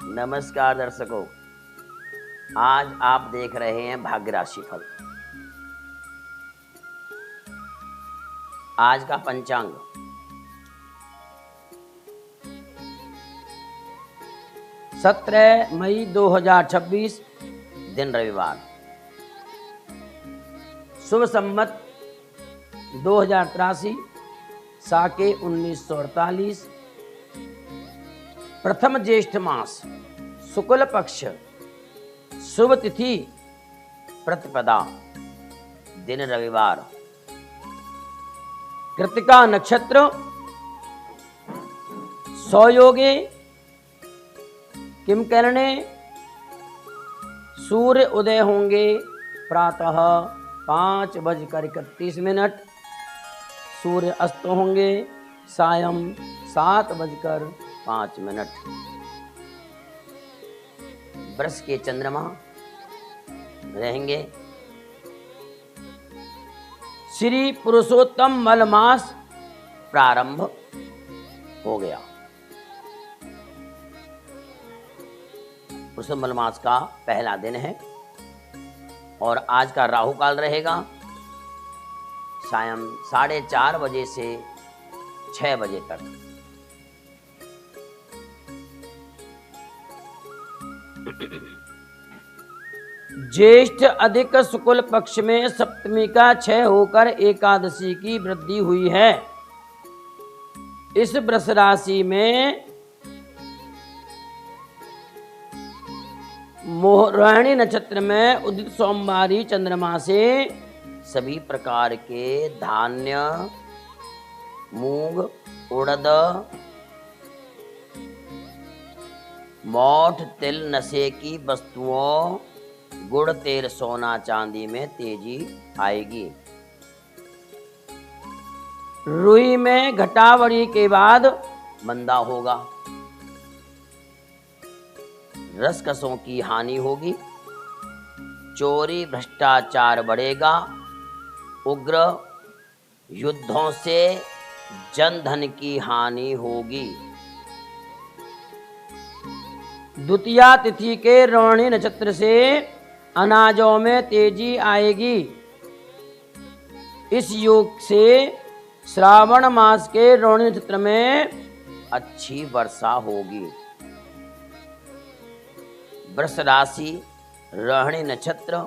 नमस्कार दर्शकों, आज आप देख रहे हैं भाग्य राशि फल। आज का पंचांग 17 मई 2026, दिन रविवार, शुभ संवत 2083, साके 1948, प्रथम ज्येष्ठ मास, शुक्ल पक्ष, शुभ तिथि प्रतिपदा, दिन रविवार, कृतिका नक्षत्र, सौयोगे, किम करने, सूर्य उदय होंगे प्रातः 5:31, सूर्य अस्त होंगे सायं 7:05। वृष के चंद्रमा रहेंगे। श्री पुरुषोत्तम मल मास प्रारंभ हो गया। पुरुषोत्तम मल मास का पहला दिन है और आज का राहु काल रहेगा सायं 4:30 बजे से 6 बजे तक। ज्येष्ठ अधिक शुक्ल पक्ष में सप्तमी का क्षय होकर एकादशी की वृद्धि हुई है। इस वृष राशि में रोहिणी नक्षत्र में उदित सोमवारी चंद्रमा से सभी प्रकार के धान्य, मूंग, उड़द, मोठ, तिल, नशे की वस्तुओं, गुड़, तेल, सोना, चांदी में तेजी आएगी। रुई में घटावड़ी के बाद मंदा होगा। रसकसों की हानि होगी। चोरी भ्रष्टाचार बढ़ेगा। उग्र युद्धों से जन धन की हानि होगी। द्वितीया तिथि के रोहिणी नक्षत्र से अनाजों में तेजी आएगी। इस योग से श्रावण मास के रोहिणी नक्षत्र में अच्छी वर्षा होगी। वृष राशि, रोहिणी नक्षत्र,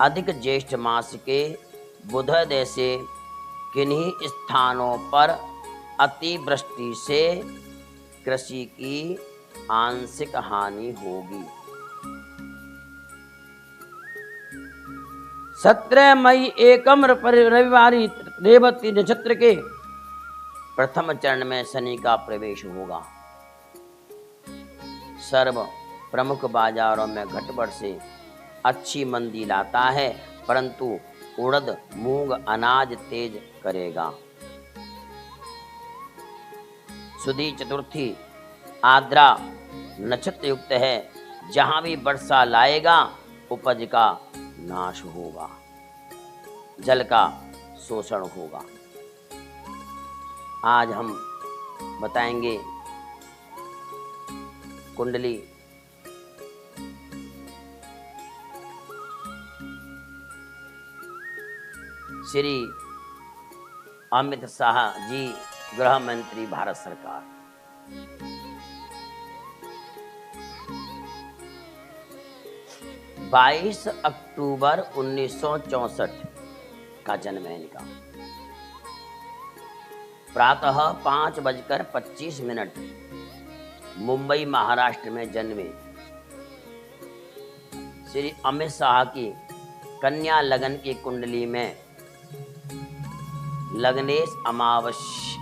अधिक ज्येष्ठ मास के बुधोदय से किन्हीं स्थानों पर अतिवृष्टि से कृषि की आंशिक हानि होगी। 17 मई एकम रविवारी रेवती नक्षत्र के प्रथम चरण में शनि का प्रवेश होगा। सर्व प्रमुख बाजारों में घटबढ़ से अच्छी मंदी लाता है, परंतु उड़द, मूंग, अनाज तेज करेगा। सुदी चतुर्थी आद्रा नक्षत्र युक्त है। जहां भी वर्षा लाएगा उपज का नाश होगा, जल का शोषण होगा। आज हम बताएंगे कुंडली श्री अमित शाह जी, गृह मंत्री, भारत सरकार। बाईस अक्टूबर 1964 का जन्म है इनका। प्रातः 5:25 मुंबई महाराष्ट्र में जन्मे श्री अमित शाह की कन्या लगन की कुंडली में लग्नेश अमावस्या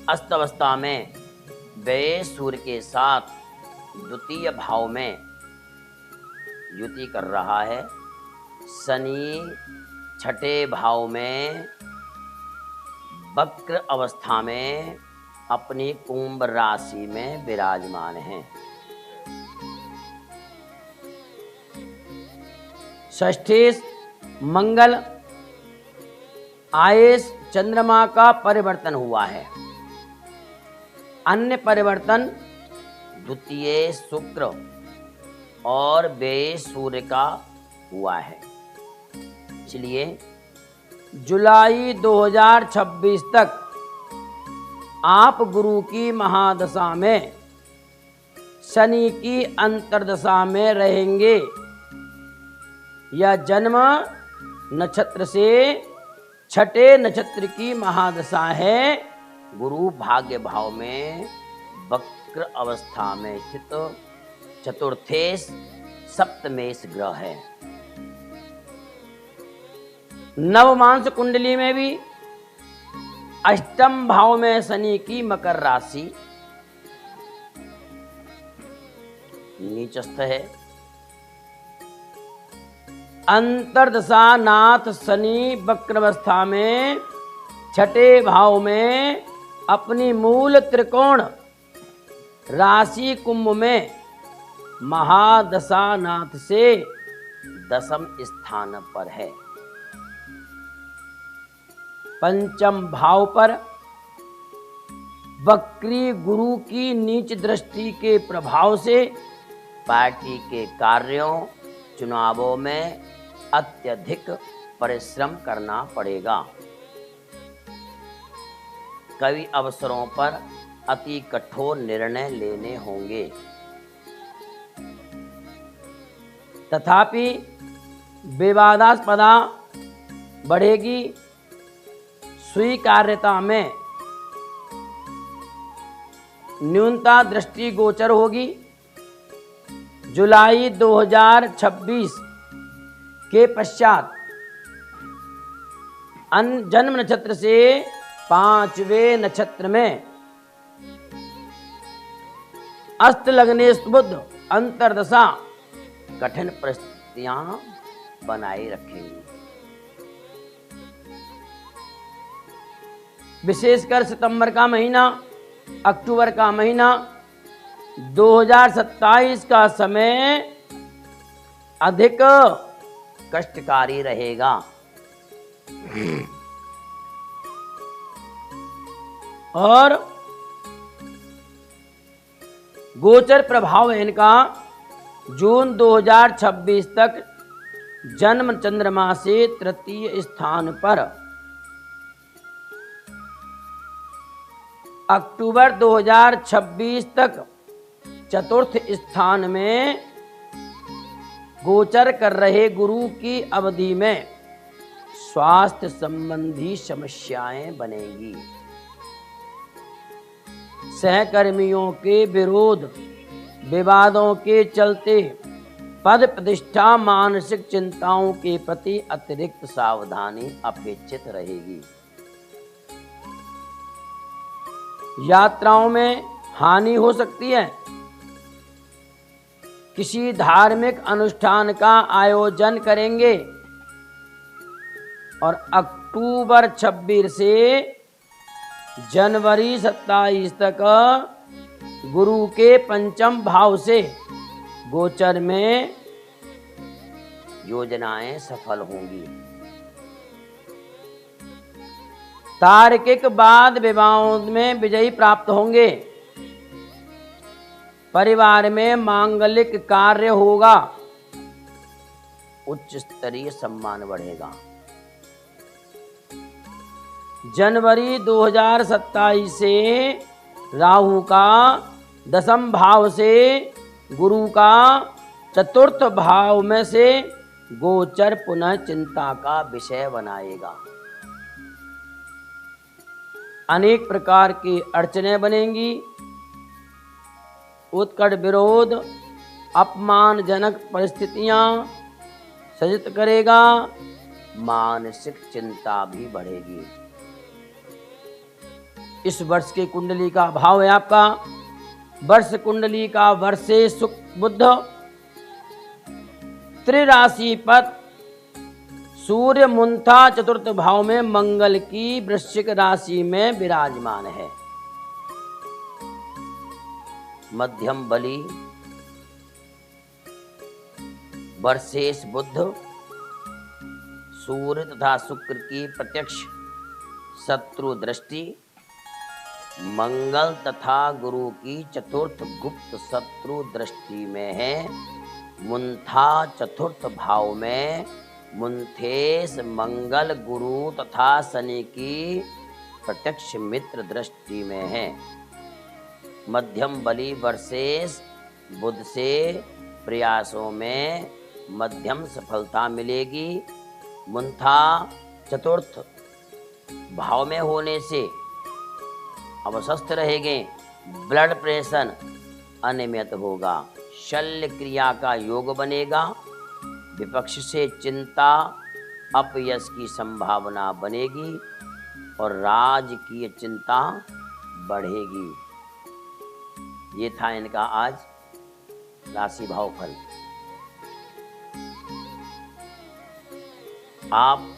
अस्तवस्था में व्यय सूर्य के साथ द्वितीय भाव में युति कर रहा है। शनि छठे भाव में वक्र अवस्था में अपनी कुंभ राशि में विराजमान है। षष्ठेश मंगल आयेश चंद्रमा का परिवर्तन हुआ है। अन्य परिवर्तन द्वितीय शुक्र और व्यय सूर्य का हुआ है। इसलिए जुलाई 2026 तक आप गुरु की महादशा में शनि की अंतर्दशा में रहेंगे। यह जन्म नक्षत्र से छठे नक्षत्र की महादशा है। गुरु भाग्य भाव में वक्र अवस्था में स्थित चतुर्थेश सप्तमेश ग्रह है। नवमांस कुंडली में भी अष्टम भाव में शनि की मकर राशि नीचस्थ है। अंतर्दशा नाथ शनि वक्रावस्था में छठे भाव में अपनी मूल त्रिकोण राशि कुंभ में महादशा नाथ से दशम स्थान पर है। पंचम भाव पर वक्री गुरु की नीच दृष्टि के प्रभाव से पार्टी के कार्यों चुनावों में अत्यधिक परिश्रम करना पड़ेगा। कई अवसरों पर अति कठोर निर्णय लेने होंगे। तथापि विवादास्पदा बढ़ेगी। स्वीकार्यता में न्यूनता दृष्टि गोचर होगी। जुलाई 2026 के पश्चात जन्म नक्षत्र से पांचवें नक्षत्र में अस्त लग्नेश बुध अंतर्दशा कठिन परिस्थितियां बनाए रखेंगी। विशेषकर सितंबर का महीना, अक्टूबर का महीना 2027 का समय अधिक कष्टकारी रहेगा। और गोचर प्रभाव है इनका जून 2026 तक जन्म चंद्रमा से तृतीय स्थान पर, अक्टूबर 2026 तक चतुर्थ स्थान में गोचर कर रहे गुरु की अवधि में स्वास्थ्य संबंधी समस्याएं बनेंगी। सहकर्मियों के विरोध विवादों के चलते पद प्रतिष्ठा मानसिक चिंताओं के प्रति अतिरिक्त सावधानी अपेक्षित रहेगी। यात्राओं में हानि हो सकती है। किसी धार्मिक अनुष्ठान का आयोजन करेंगे और अक्टूबर 26 से जनवरी 27 तक गुरु के पंचम भाव से गोचर में योजनाएं सफल होंगी। तार्किक वाद विवादों में विजयी प्राप्त होंगे। परिवार में मांगलिक कार्य होगा। उच्च स्तरीय सम्मान बढ़ेगा। जनवरी 2027 से राहु का दशम भाव से गुरु का चतुर्थ भाव में से गोचर पुनः चिंता का विषय बनाएगा। अनेक प्रकार की अड़चनें बनेंगी। उत्कट विरोध अपमानजनक परिस्थितियां सृजित करेगा। मानसिक चिंता भी बढ़ेगी। इस वर्ष की कुंडली का भाव है आपका वर्ष कुंडली का वर्षे शुक्र बुध त्रिराशिपत सूर्य मुंथा चतुर्थ भाव में मंगल की वृश्चिक राशि में विराजमान है। मध्यम बली वर्षेश बुध सूर्य तथा शुक्र की प्रत्यक्ष शत्रु दृष्टि मंगल तथा गुरु की चतुर्थ गुप्त शत्रु दृष्टि में है। मुंथा चतुर्थ भाव में मुंथेश मंगल गुरु तथा शनि की प्रत्यक्ष मित्र दृष्टि में है। मध्यम बली वर्सेस बुध से प्रयासों में मध्यम सफलता मिलेगी। मुंथा चतुर्थ भाव में होने से अवस्वस्थ रहेंगे। ब्लड प्रेशर अनियमित होगा। शल्य क्रिया का योग बनेगा। विपक्ष से चिंता अपयश की संभावना बनेगी और राजकीय चिंता बढ़ेगी। ये था इनका आज राशि भाव फल। आप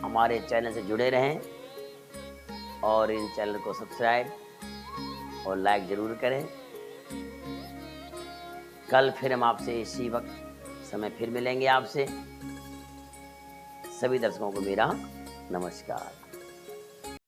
हमारे चैनल से जुड़े रहें और इन चैनल को सब्सक्राइब और लाइक जरूर करें। कल फिर हम आपसे इसी वक्त समय फिर मिलेंगे आपसे। सभी दर्शकों को मेरा नमस्कार।